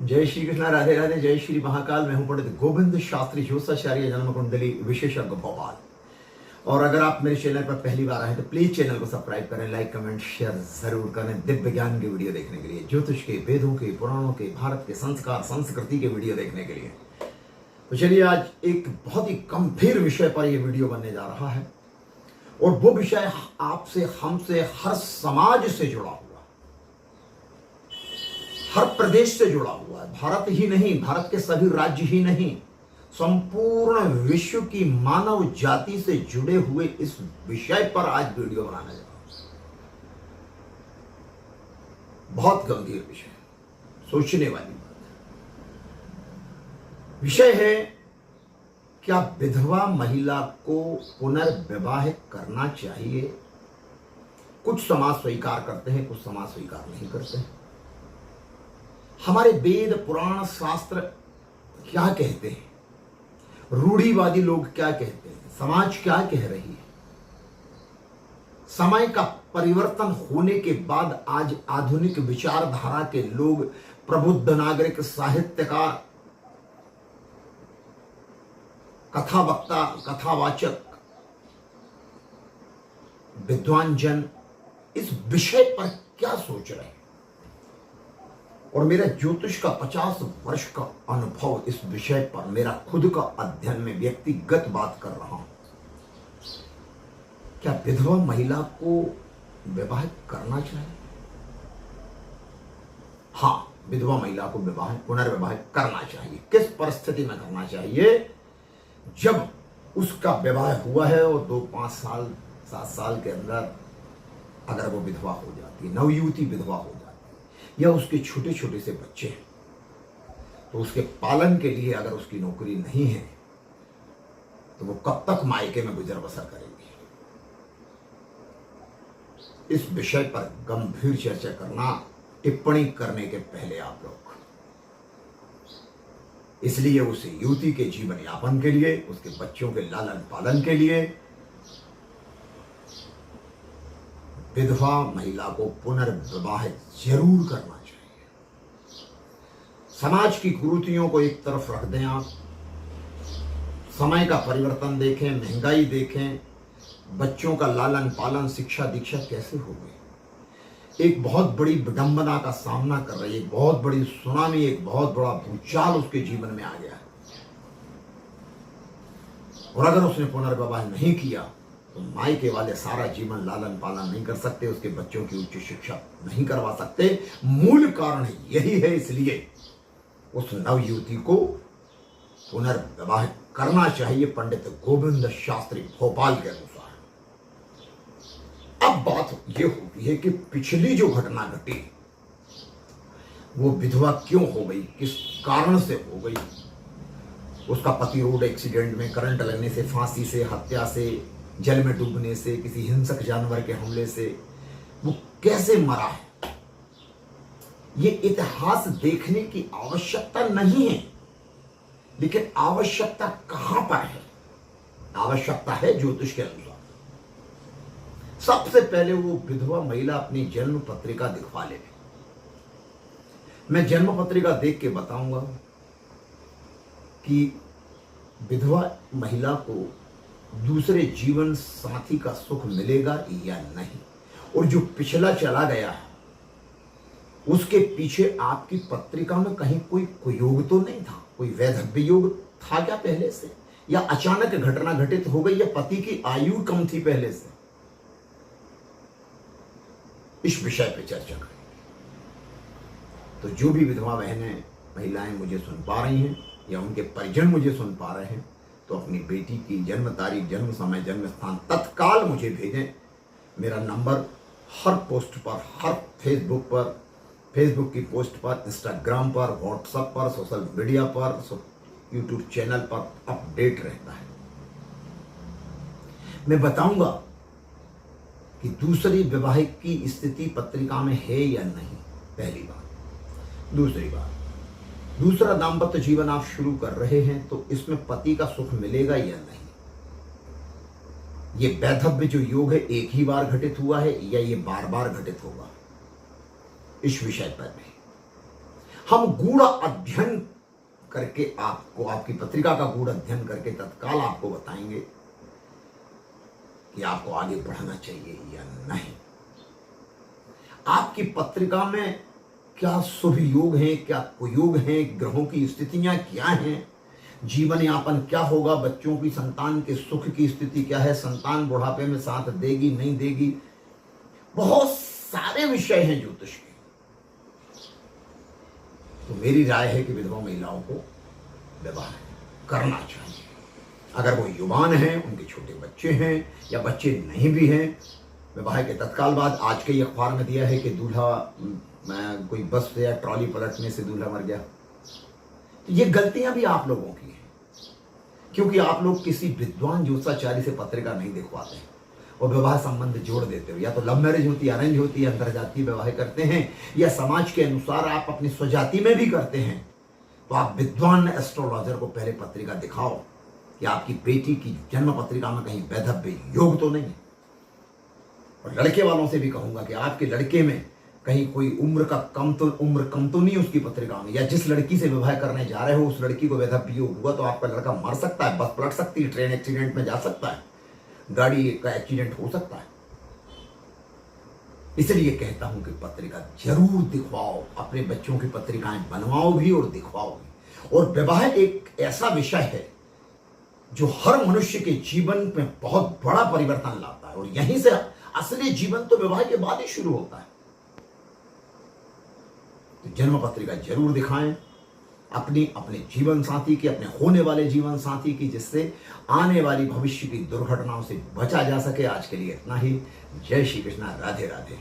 जय श्री कृष्ण, राधे राधे, जय श्री महाकाल। मैं हूं पंडित गोविंद शास्त्री ज्योतिषाचार्य, जन्म कुंडली विशेषज्ञ भोपाल। और अगर आप मेरे चैनल पर पहली बार आए तो प्लीज चैनल को सब्सक्राइब करें, लाइक कमेंट शेयर जरूर करें। दिव्य ज्ञान की वीडियो देखने के लिए, ज्योतिष के, वेदों के, पुराणों के, भारत के संस्कार संस्कृति के वीडियो देखने के लिए। तो चलिए, आज एक बहुत ही गंभीर विषय पर यह वीडियो बनने जा रहा है। और वो विषय आपसे, हमसे, हर समाज से जुड़ा हुआ, हर प्रदेश से जुड़ा हुआ है। भारत ही नहीं, भारत के सभी राज्य ही नहीं, संपूर्ण विश्व की मानव जाति से जुड़े हुए इस विषय पर आज वीडियो बनाने जा रहा हूं। बहुत गंभीर विषय, सोचने वाली बात। विषय है, क्या विधवा महिला को पुनर्विवाह करना चाहिए? कुछ समाज स्वीकार करते हैं, कुछ समाज स्वीकार नहीं करते हैं। हमारे वेद पुराण शास्त्र क्या कहते हैं, रूढ़िवादी लोग क्या कहते हैं, समाज क्या कह रही है? समय का परिवर्तन होने के बाद आज आधुनिक विचारधारा के लोग, प्रबुद्ध नागरिक, साहित्यकार, कथा वक्ता, कथावाचक, विद्वान जन इस विषय पर क्या सोच रहे हैं? और मेरा ज्योतिष का 50 वर्ष का अनुभव इस विषय पर, मेरा खुद का अध्ययन में व्यक्तिगत बात कर रहा हूं। क्या विधवा महिला को विवाह करना चाहिए? हाँ, विधवा महिला को विवाह, पुनर्विवाह करना चाहिए। किस परिस्थिति में करना चाहिए? जब उसका विवाह हुआ है और 2, 5 साल, 7 साल के अंदर अगर वो विधवा हो जाती है, नवयुवती विधवा हो जाती है, या उसके छोटे छोटे से बच्चे हैं, तो उसके पालन के लिए अगर उसकी नौकरी नहीं है तो वो कब तक मायके में गुजर बसर करेगी? इस विषय पर गंभीर चर्चा करना, टिप्पणी करने के पहले आप लोग, इसलिए उस युवती के जीवन यापन के लिए, उसके बच्चों के लालन पालन के लिए विधवा महिला को पुनर्विवाह जरूर करना चाहिए। समाज की कुरीतियों को एक तरफ रख दें आप, समय का परिवर्तन देखें, महंगाई देखें, बच्चों का लालन पालन, शिक्षा दीक्षा कैसे हो गई? एक बहुत बड़ी विडंबना का सामना कर रही है, एक बहुत बड़ी सुनामी, एक बहुत बड़ा भूचाल उसके जीवन में आ गया है। और अगर उसने पुनर्विवाह नहीं किया तो मायके वाले सारा जीवन लालन पालन नहीं कर सकते, उसके बच्चों की उच्च शिक्षा नहीं करवा सकते। मूल कारण यही है, इसलिए उस नवयुवती को पुनर्विवाह करना चाहिए पंडित गोविंद शास्त्री भोपाल के अनुसार। अब बात यह होती है कि पिछली जो घटना घटी, वो विधवा क्यों हो गई, किस कारण से हो गई? उसका पति रोड एक्सीडेंट में, करंट लगने से, फांसी से, हत्या से, जल में डूबने से, किसी हिंसक जानवर के हमले से वो कैसे मरा है? ये इतिहास देखने की आवश्यकता नहीं है, लेकिन आवश्यकता कहां पर है? आवश्यकता है ज्योतिष के अनुसार। सबसे पहले वो विधवा महिला अपनी जन्म पत्रिका दिखवा ले। मैं जन्म पत्रिका देख के बताऊंगा कि विधवा महिला को दूसरे जीवन साथी का सुख मिलेगा या नहीं। और जो पिछला चला गया है, उसके पीछे आपकी पत्रिका में कहीं कोई कुयोग तो नहीं था? कोई वैधव्य योग था क्या पहले से? या अचानक घटना घटित हो गई, या पति की आयु कम थी पहले से? इस विषय पे चर्चा करें। तो जो भी विधवा बहनें, महिलाएं मुझे सुन पा रही हैं, या उनके परिजन मुझे सुन पा रहे हैं, तो अपनी बेटी की जन्म तारीख, जन्म समय, जन्म स्थान तत्काल मुझे भेजें। मेरा नंबर हर पोस्ट पर, हर फेसबुक पर, फेसबुक की पोस्ट पर, इंस्टाग्राम पर, व्हाट्सएप पर, सोशल मीडिया पर, यूट्यूब चैनल पर अपडेट रहता है। मैं बताऊंगा कि दूसरी वैवाहिक की स्थिति पत्रिका में है या नहीं, पहली बात। दूसरी बात, दूसरा दाम्पत्य जीवन आप शुरू कर रहे हैं तो इसमें पति का सुख मिलेगा या नहीं? ये वैधव्य जो योग है, एक ही बार घटित हुआ है या ये बार बार घटित होगा? इस विषय पर भी हम गूढ़ अध्ययन करके आपको, आपकी पत्रिका का गूढ़ अध्ययन करके तत्काल आपको बताएंगे कि आपको आगे बढ़ना चाहिए या नहीं। आपकी पत्रिका में क्या शुभ योग हैं, क्या कुयोग हैं, ग्रहों की स्थितियां क्या हैं, जीवन यापन क्या होगा, बच्चों की, संतान के सुख की स्थिति क्या है, संतान बुढ़ापे में साथ देगी नहीं देगी, बहुत सारे विषय हैं ज्योतिष के। तो मेरी राय है कि विधवा महिलाओं को विवाह करना चाहिए। अगर वो युवान हैं, उनके छोटे बच्चे हैं या बच्चे नहीं भी हैं, विवाह के तत्काल बाद, आज के अखबार में दिया है कि दूल्हा कोई बस से या ट्रॉली पलटने से दूल्हा मर गया। तो ये गलतियां भी आप लोगों की हैं, क्योंकि आप लोग किसी विद्वान ज्योतिषाचार्य से पत्रिका नहीं दिखवाते हैं और विवाह संबंध जोड़ देते हो। या तो लव मैरिज होती है, अरेंज होती है, अंतरजातीय विवाह करते हैं, या समाज के अनुसार आप अपनी स्वजाति में भी करते हैं। तो आप विद्वान एस्ट्रोलॉजर को पहले पत्रिका दिखाओ कि आपकी बेटी की जन्म पत्रिका में कहीं वैधव्य योग तो नहीं है। और लड़के वालों से भी कहूंगा कि आपके लड़के में कहीं कोई उम्र कम तो नहीं उसकी पत्रिका में, या जिस लड़की से विवाह करने जा रहे हो उस लड़की को वैधव्य योग हुआ तो आपका लड़का मर सकता है, बस पलट सकती है, ट्रेन एक्सीडेंट में जा सकता है, गाड़ी का एक्सीडेंट हो सकता है। इसलिए कहता हूं कि पत्रिका जरूर दिखवाओ, अपने बच्चों की पत्रिकाएं बनवाओ भी और दिखवाओ भी। और विवाह एक ऐसा विषय है जो हर मनुष्य के जीवन में बहुत बड़ा परिवर्तन लाता है, और यहीं से असली जीवन तो विवाह के बाद ही शुरू होता है। तो जन्म पत्रिका जरूर दिखाएं अपने जीवन साथी की, अपने होने वाले जीवन साथी की, जिससे आने वाली भविष्य की दुर्घटनाओं से बचा जा सके। आज के लिए इतना ही। जय श्री कृष्णा, राधे राधे।